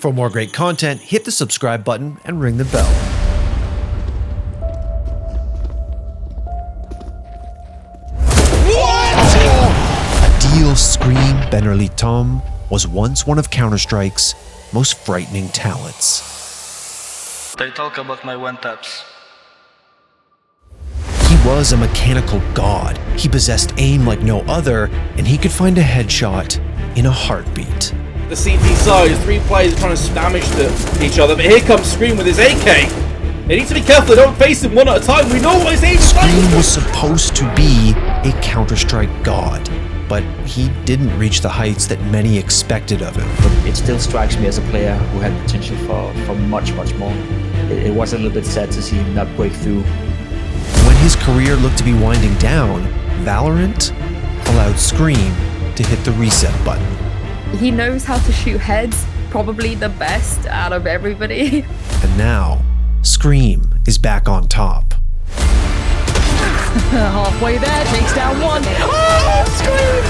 For more great content, hit the subscribe button and ring the bell. Adil ScreaM Benrlitom was once one of Counter-Strike's most frightening talents. They talk about my one-taps. He was a mechanical god. He possessed aim like no other, and he could find a headshot in a heartbeat. The CT side, 3 players trying to damage each other, but here comes ScreaM with his AK. They need to be careful, they don't face him one at a time. We know what his aim is like. ScreaM was supposed to be a Counter-Strike god, but he didn't reach the heights that many expected of him. It still strikes me as a player who had potential for much, much more. It was a little bit sad to see him not break through. When his career looked to be winding down, Valorant allowed ScreaM to hit the reset button. He knows how to shoot heads, probably the best out of everybody. And now, ScreaM is back on top. Halfway there, takes down one. Oh, ScreaM!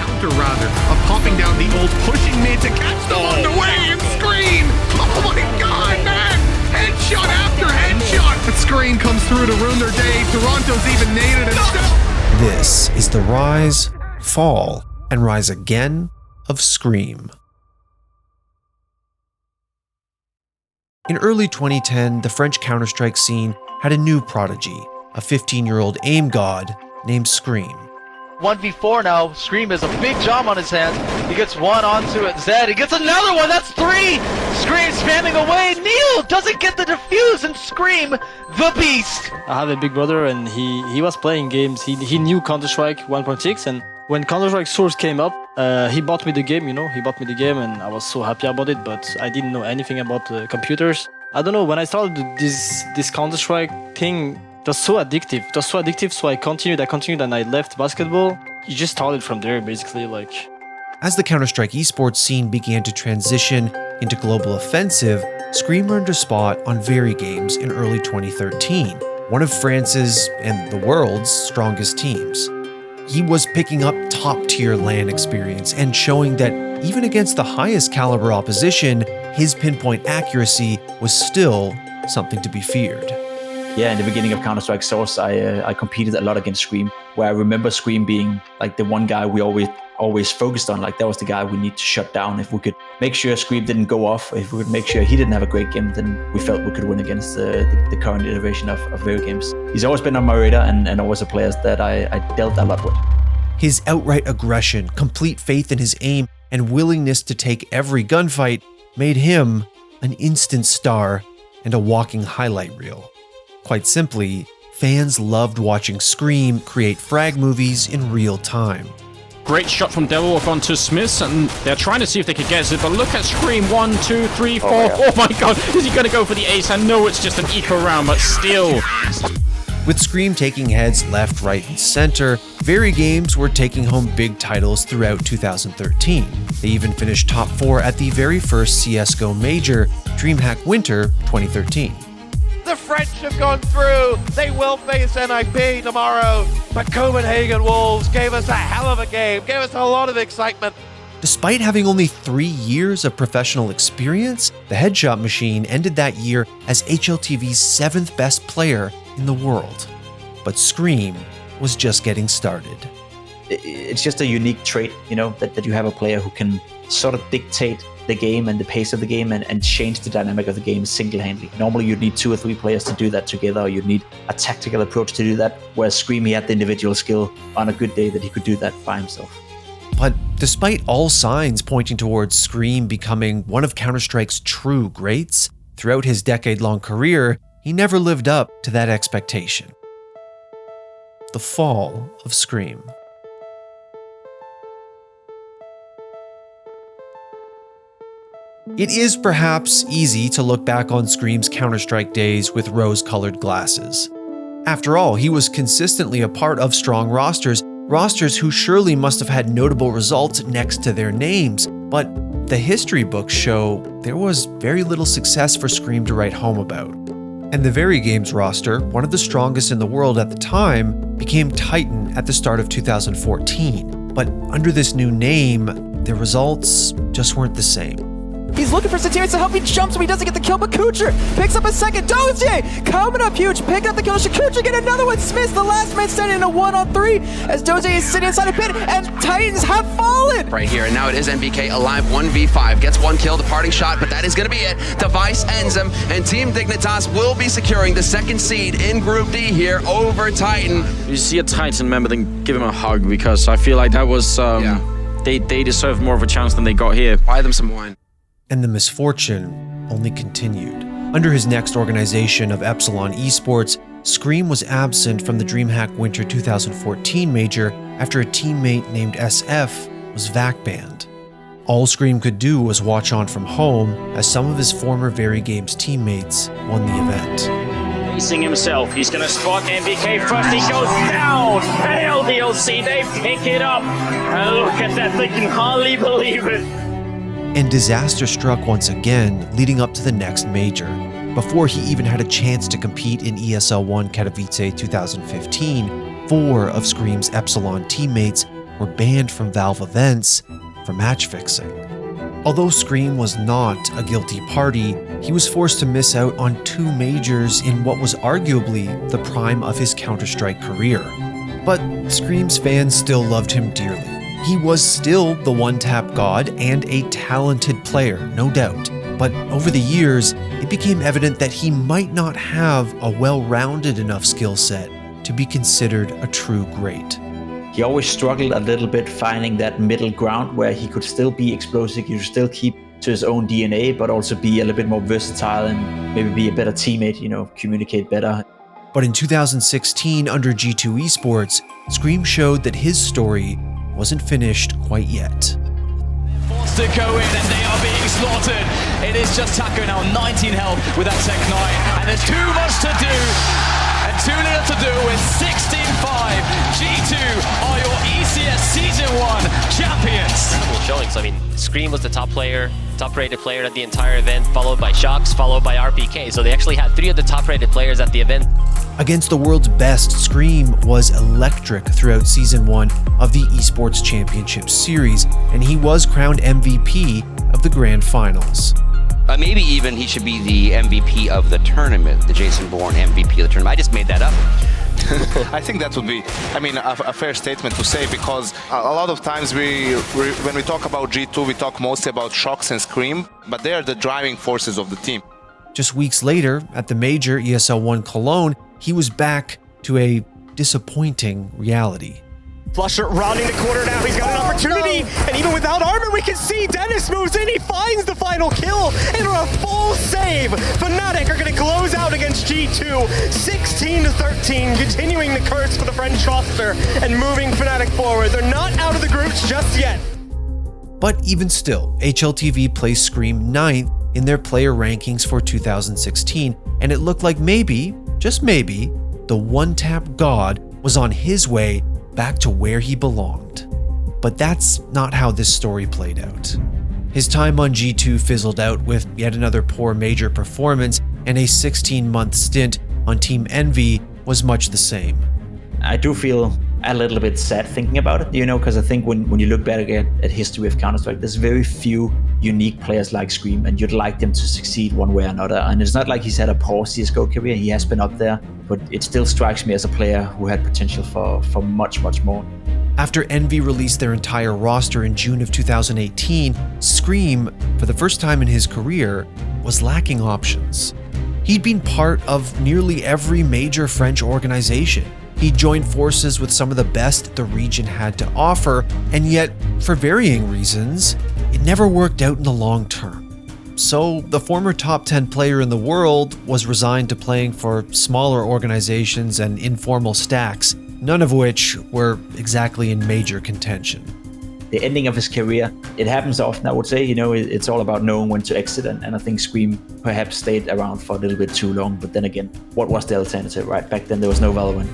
Counter rather, of popping down the old pushing mid to catch them on the way and ScreaM! Oh my god, man! Headshot after headshot! But ScreaM comes through to ruin their day. Toronto's even naded himself. This is the rise, fall, and rise again of ScreaM. In early 2010, the French Counter-Strike scene had a new prodigy, a 15-year-old aim god named ScreaM. 1v4 now, ScreaM has a big job on his hands. He gets one onto it, Zed, he gets another one, that's 3! ScreaM spamming away, Neil doesn't get the defuse, and ScreaM, the beast! I have a big brother and he was playing games, he knew Counter-Strike 1.6, and when Counter-Strike Source came up, he bought me the game, and I was so happy about it, but I didn't know anything about computers. I don't know, when I started this Counter-Strike thing, it was so addictive. So I continued and I left basketball. You just started from there, basically, like. As the Counter-Strike esports scene began to transition into global offensive, ScreaM earned a spot on Very Games in early 2013, one of France's and the world's strongest teams. He was picking up top-tier LAN experience and showing that even against the highest caliber opposition, his pinpoint accuracy was still something to be feared. Yeah, in the beginning of Counter-Strike Source, I competed a lot against ScreaM, where I remember ScreaM being like the one guy we always focused on. Like that was the guy we need to shut down. If we could make sure ScreaM didn't go off, if we could make sure he didn't have a great game, then we felt we could win against the current iteration of Very Games. He's always been on my radar and always a player that I dealt a lot with. His outright aggression, complete faith in his aim, and willingness to take every gunfight made him an instant star and a walking highlight reel. Quite simply, fans loved watching ScreaM create frag movies in real time. Great shot from Devilwolf onto Smiths, and they're trying to see if they could get it, but look at ScreaM, 1, 2, 3, 4. Oh my god, is he going to go for the ace? I know it's just an eco round, but still. With ScreaM taking heads left, right, and center, Very Games were taking home big titles throughout 2013. They even finished top 4 at the very first CSGO Major, DreamHack Winter 2013. The French have gone through. They will face NIP tomorrow. But Copenhagen Wolves gave us a hell of a game, gave us a lot of excitement. Despite having only 3 years of professional experience, the Headshot Machine ended that year as HLTV's 7th best player in the world. But ScreaM was just getting started. It's just a unique trait, that you have a player who can sort of dictate the game and the pace of the game and change the dynamic of the game single-handedly. Normally you'd need 2 or 3 players to do that together, or you'd need a tactical approach to do that, whereas ScreaM, he had the individual skill on a good day that he could do that by himself. But despite all signs pointing towards ScreaM becoming one of Counter-Strike's true greats, throughout his decade-long career, he never lived up to that expectation. The fall of ScreaM. It is perhaps easy to look back on ScreaM's Counter-Strike days with rose-colored glasses. After all, he was consistently a part of strong rosters who surely must have had notable results next to their names, but the history books show there was very little success for ScreaM to write home about. And the Very Games roster, one of the strongest in the world at the time, became Titan at the start of 2014. But under this new name, their results just weren't the same. He's looking for Satirius to help. He jumps, but he doesn't get the kill. But Kucher picks up a second. Dozier coming up huge, picking up the kill. Kucher get another one. Smith, the last man standing in a 1-on-3 as Dozier is sitting inside a pit, and Titans have fallen. Right here, and now it is MVK alive 1v5. Gets one kill, the parting shot, but that is going to be it. Device ends him, and Team Dignitas will be securing the second seed in Group D here over Titan. You see a Titan member, then give him a hug, because I feel like that was, they deserve more of a chance than they got here. Buy them some wine. And the misfortune only continued. Under his next organization of Epsilon Esports, ScreaM was absent from the DreamHack Winter 2014 major after a teammate named SF was VAC banned. All ScreaM could do was watch on from home as some of his former Very Games teammates won the event. Facing himself, he's going to spot MVK first, he goes down! Hail DLC, they pick it up! And look at that, they can hardly believe it! And disaster struck once again, leading up to the next major. Before he even had a chance to compete in ESL 1 Katowice 2015, 4 of ScreaM's Epsilon teammates were banned from Valve events for match fixing. Although ScreaM was not a guilty party, he was forced to miss out on 2 majors in what was arguably the prime of his Counter-Strike career. But ScreaM's fans still loved him dearly. He was still the one-tap god and a talented player, no doubt. But over the years, it became evident that he might not have a well-rounded enough skill set to be considered a true great. He always struggled a little bit finding that middle ground where he could still be explosive, he could still keep to his own DNA, but also be a little bit more versatile and maybe be a better teammate, communicate better. But in 2016, under G2 Esports, ScreaM showed that his story wasn't finished quite yet. Forced to go in and they are being slaughtered. It is just Taco now 19 health with that Tech 9, and there's too much to do and too little to do with 16-5. G2 are your ECS Season 1 champions. Showings. I mean, ScreaM was the top-rated player at the entire event, followed by Shox, followed by RPK. So they actually had 3 of the top-rated players at the event. Against the world's best, ScreaM was electric throughout Season 1 of the Esports Championship Series, and he was crowned MVP of the Grand Finals. Maybe even he should be the MVP of the tournament, the Jason Bourne MVP of the tournament. I just made that up. I think that would be, a fair statement to say, because a lot of times when we talk about G2, we talk mostly about Shox and ScreaM, but they are the driving forces of the team. Just weeks later, at the major ESL 1 Cologne, he was back to a disappointing reality. Flusher rounding the corner now, he's got an opportunity, and even without armor we can see Dennis moves in, he finds the final kill, and a full save. Fnatic are going to close out against G2, 16-13, continuing the curse for the French roster, and moving Fnatic forward. They're not out of the groups just yet. But even still, HLTV placed ScreaM 9th in their player rankings for 2016, and it looked like maybe, just maybe, the one-tap god was on his way back to where he belonged. But that's not how this story played out. His time on G2 fizzled out with yet another poor major performance, and a 16-month stint on Team Envy was much the same. I do feel a little bit sad thinking about it, because I think when you look back at history of Counter-Strike, there's very few unique players like ScreaM, and you'd like them to succeed one way or another. And it's not like he's had a poor CSGO career, he has been up there, but it still strikes me as a player who had potential for much, much more. After Envy released their entire roster in June of 2018, ScreaM, for the first time in his career, was lacking options. He'd been part of nearly every major French organization. He joined forces with some of the best the region had to offer, and yet, for varying reasons, it never worked out in the long term. So, the former top 10 player in the world was resigned to playing for smaller organizations and informal stacks, none of which were exactly in major contention. The ending of his career, it happens often, I would say. It's all about knowing when to exit, and I think ScreaM perhaps stayed around for a little bit too long, but then again, what was the alternative, right? Back then there was no Valorant.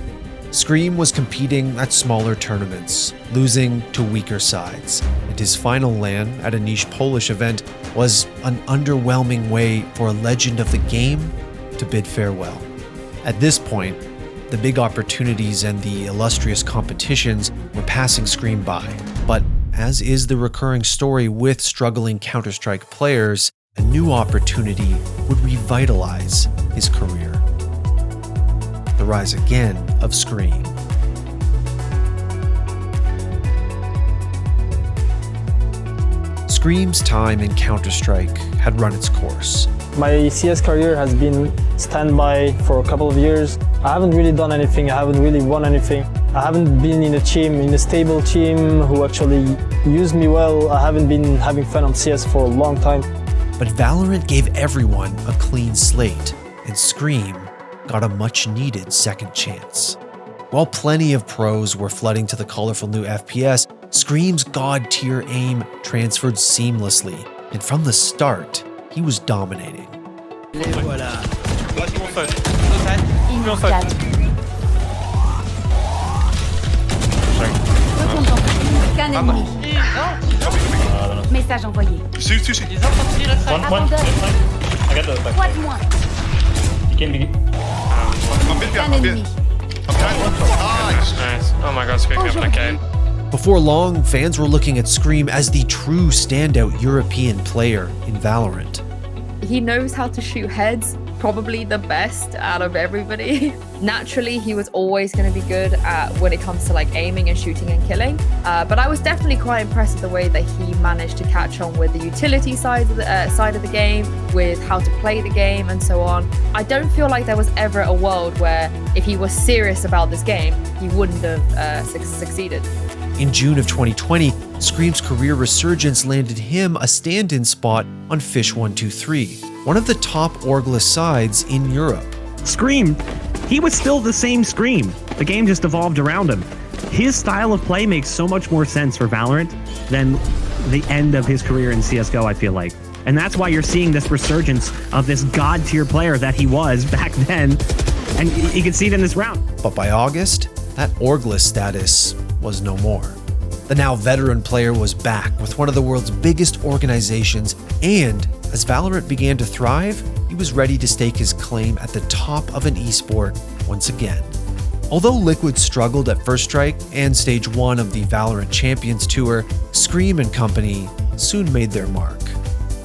ScreaM was competing at smaller tournaments, losing to weaker sides, and his final LAN at a niche Polish event was an underwhelming way for a legend of the game to bid farewell. At this point, the big opportunities and the illustrious competitions were passing ScreaM by, but as is the recurring story with struggling Counter-Strike players, a new opportunity would revitalize his career. The rise again of ScreaM. ScreaM's time in Counter-Strike had run its course. My CS career has been standby for a couple of years. I haven't really done anything, I haven't really won anything. I haven't been in a stable team who actually used me well. I haven't been having fun on CS for a long time. But Valorant gave everyone a clean slate, and ScreaM got a much-needed second chance. While plenty of pros were flooding to the colorful new FPS, ScreaM's god-tier aim transferred seamlessly, and from the start, he was dominating. Message envoyé. Quoi de moins? Nice. Oh my god, Squeaking up again. Before long, fans were looking at ScreaM as the true standout European player in Valorant. He knows how to shoot heads, probably the best out of everybody. Naturally, he was always going to be good at when it comes to like aiming and shooting and killing. But I was definitely quite impressed with the way that he managed to catch on with the utility side of the game, with how to play the game and so on. I don't feel like there was ever a world where if he was serious about this game, he wouldn't have succeeded. In June of 2020, ScreaM's career resurgence landed him a stand-in spot on Fish 123, one of the top orgless sides in Europe. ScreaM, he was still the same ScreaM. The game just evolved around him. His style of play makes so much more sense for Valorant than the end of his career in CSGO, I feel like. And that's why you're seeing this resurgence of this god-tier player that he was back then, and you can see it in this round. But by August, that orgless status was no more. The now veteran player was back with one of the world's biggest organizations, and as Valorant began to thrive, he was ready to stake his claim at the top of an esport once again. Although Liquid struggled at First Strike and Stage 1 of the Valorant Champions Tour, ScreaM and company soon made their mark.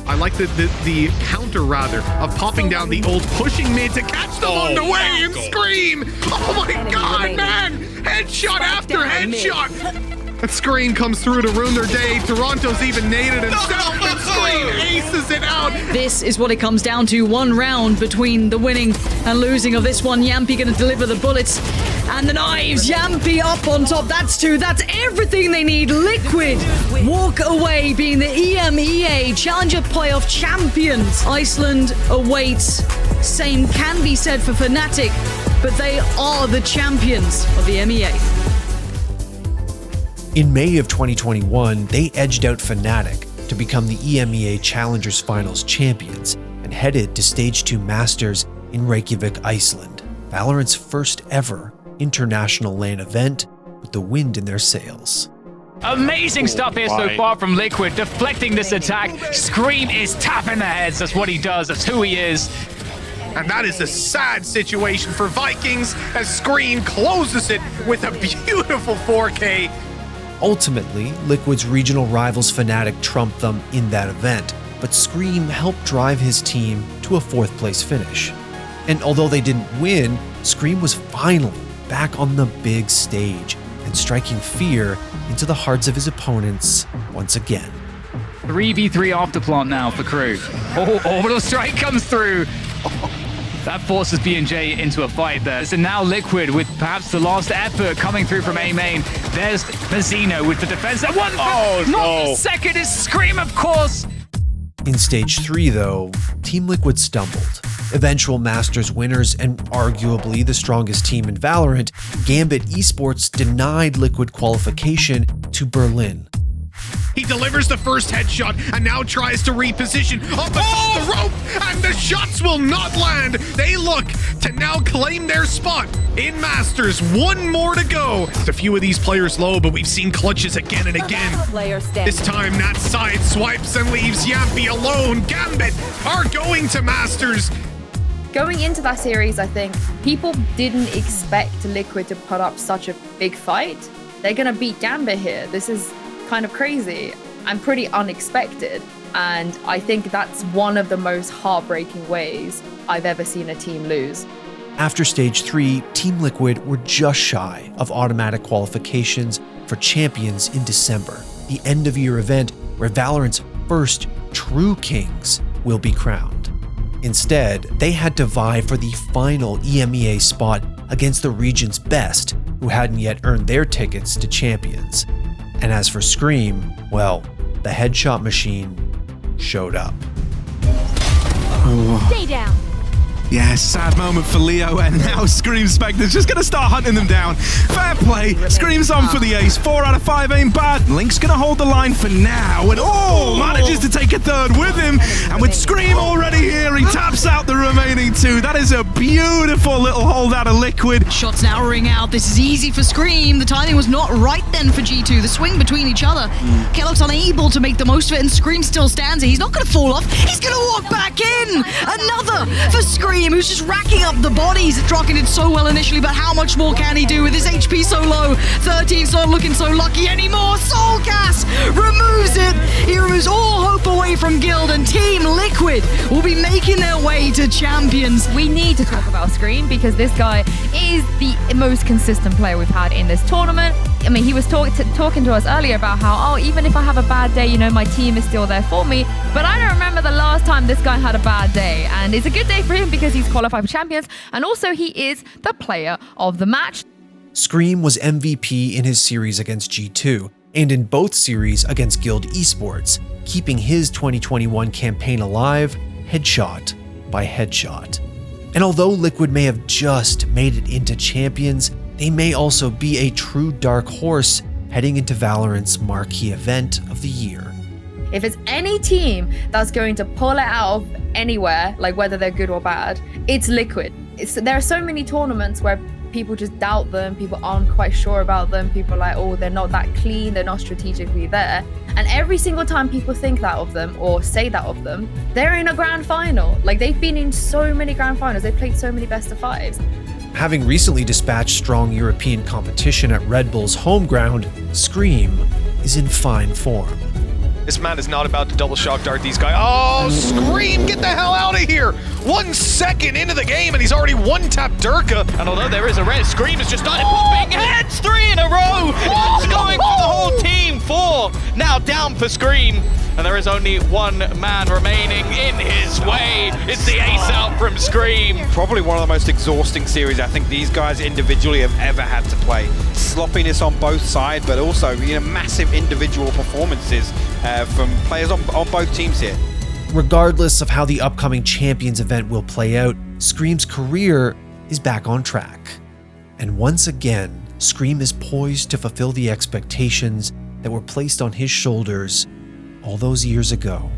I like the counter, rather, of popping down the old pushing mid to catch them on the way and ScreaM! Oh my god, man! Headshot after headshot! And ScreaM comes through to ruin their day. Toronto's even naded himself, and ScreaM aces it out. This is what it comes down to. One round between the winning and losing of this one. Yampi going to deliver the bullets and the knives. Yampi up on top. That's two. That's everything they need. Liquid walk away being the EMEA Challenger Playoff champions. Iceland awaits. Same can be said for Fnatic, but they are the champions of the MEA. In May of 2021, they edged out Fnatic to become the EMEA Challengers Finals champions and headed to Stage 2 Masters in Reykjavik, Iceland, Valorant's first ever international LAN event with the wind in their sails. Amazing stuff here so far from Liquid, deflecting this attack. ScreaM is tapping the heads, that's what he does, that's who he is. And that is a sad situation for Vikings as ScreaM closes it with a beautiful 4K. Ultimately, Liquid's regional rivals Fnatic trumped them in that event, but ScreaM helped drive his team to a 4th place finish. And although they didn't win, ScreaM was finally back on the big stage and striking fear into the hearts of his opponents once again. 3v3 afterplant now for Crew. Oh, orbital strike comes through. That forces B&J into a fight there. So now Liquid with perhaps the last effort coming through from A main. There's Mazzino with the defense. That one, not the second is ScreaM, of course. In Stage 3, though, Team Liquid stumbled. Eventual Masters winners and arguably the strongest team in Valorant, Gambit Esports denied Liquid qualification to Berlin. He delivers the first headshot and now tries to reposition up above the rope, and the shots will not land. They look to now claim their spot in Masters. One more to go. Just a few of these players low, but we've seen clutches again and again. This time, Nat side swipes and leaves Yampi alone. Gambit are going to Masters. Going into that series, I think people didn't expect Liquid to put up such a big fight. They're going to beat Gambit here. This is kind of crazy and pretty unexpected. And I think that's one of the most heartbreaking ways I've ever seen a team lose. After Stage 3, Team Liquid were just shy of automatic qualifications for Champions in December, the end-of-year event where Valorant's first true kings will be crowned. Instead, they had to vie for the final EMEA spot against the region's best, who hadn't yet earned their tickets to Champions. And as for ScreaM, well, the headshot machine showed up. Stay down. Yeah, sad moment for Leo, and now ScreaM Spectre's just going to start hunting them down. Fair play. ScreaM's on for the ace. 4 out of 5 ain't bad. Link's going to hold the line for now, and manages to take a third with him. And with ScreaM already here, he taps out the remaining 2. That is a beautiful little hold out of Liquid. Shots now ring out. This is easy for ScreaM. The timing was not right then for G2. The swing between each other. Kellogg's unable to make the most of it, and ScreaM still stands. He's not going to fall off. He's going to walk back in. Another for ScreaM, who's just racking up the bodies. Drocken did so well initially, but how much more can he do with his HP so low? 13's not looking so lucky anymore. Soulcast removes it. He removes all hope away from Guild, and Team Liquid will be making their way to Champions. We need to talk about ScreaM because this guy is the most consistent player we've had in this tournament. I mean, he was talking to us earlier about how, even if I have a bad day, my team is still there for me. But I don't remember the last time this guy had a bad day. And it's a good day for him because he's qualified for Champions. And also he is the player of the match. ScreaM was MVP in his series against G2 and in both series against Guild Esports, keeping his 2021 campaign alive, headshot by headshot. And although Liquid may have just made it into Champions, they may also be a true dark horse heading into Valorant's marquee event of the year. If it's any team that's going to pull it out of anywhere, like whether they're good or bad, it's Liquid. There are so many tournaments where people just doubt them, people aren't quite sure about them, people are like, they're not that clean, they're not strategically there. And every single time people think that of them or say that of them, they're in a grand final. Like, they've been in so many grand finals, they've played so many best of fives. Having recently dispatched strong European competition at Red Bull's home ground, ScreaM is in fine form. This man is not about to double shock dart these guys. Oh, ScreaM, get the hell out of here! 1 second into the game and he's already one-tapped Durka. And although there is a res, ScreaM has just started popping heads 3 in a row. It's going for the whole team. 4 now down for ScreaM. And there is only one man remaining in his way. It's the ace out from ScreaM. Probably one of the most exhausting series I think these guys individually have ever had to play. Sloppiness on both sides, but also massive individual performances from players on both teams here. Regardless of how the upcoming Champions event will play out, ScreaM's career is back on track. And once again, ScreaM is poised to fulfill the expectations that were placed on his shoulders all those years ago.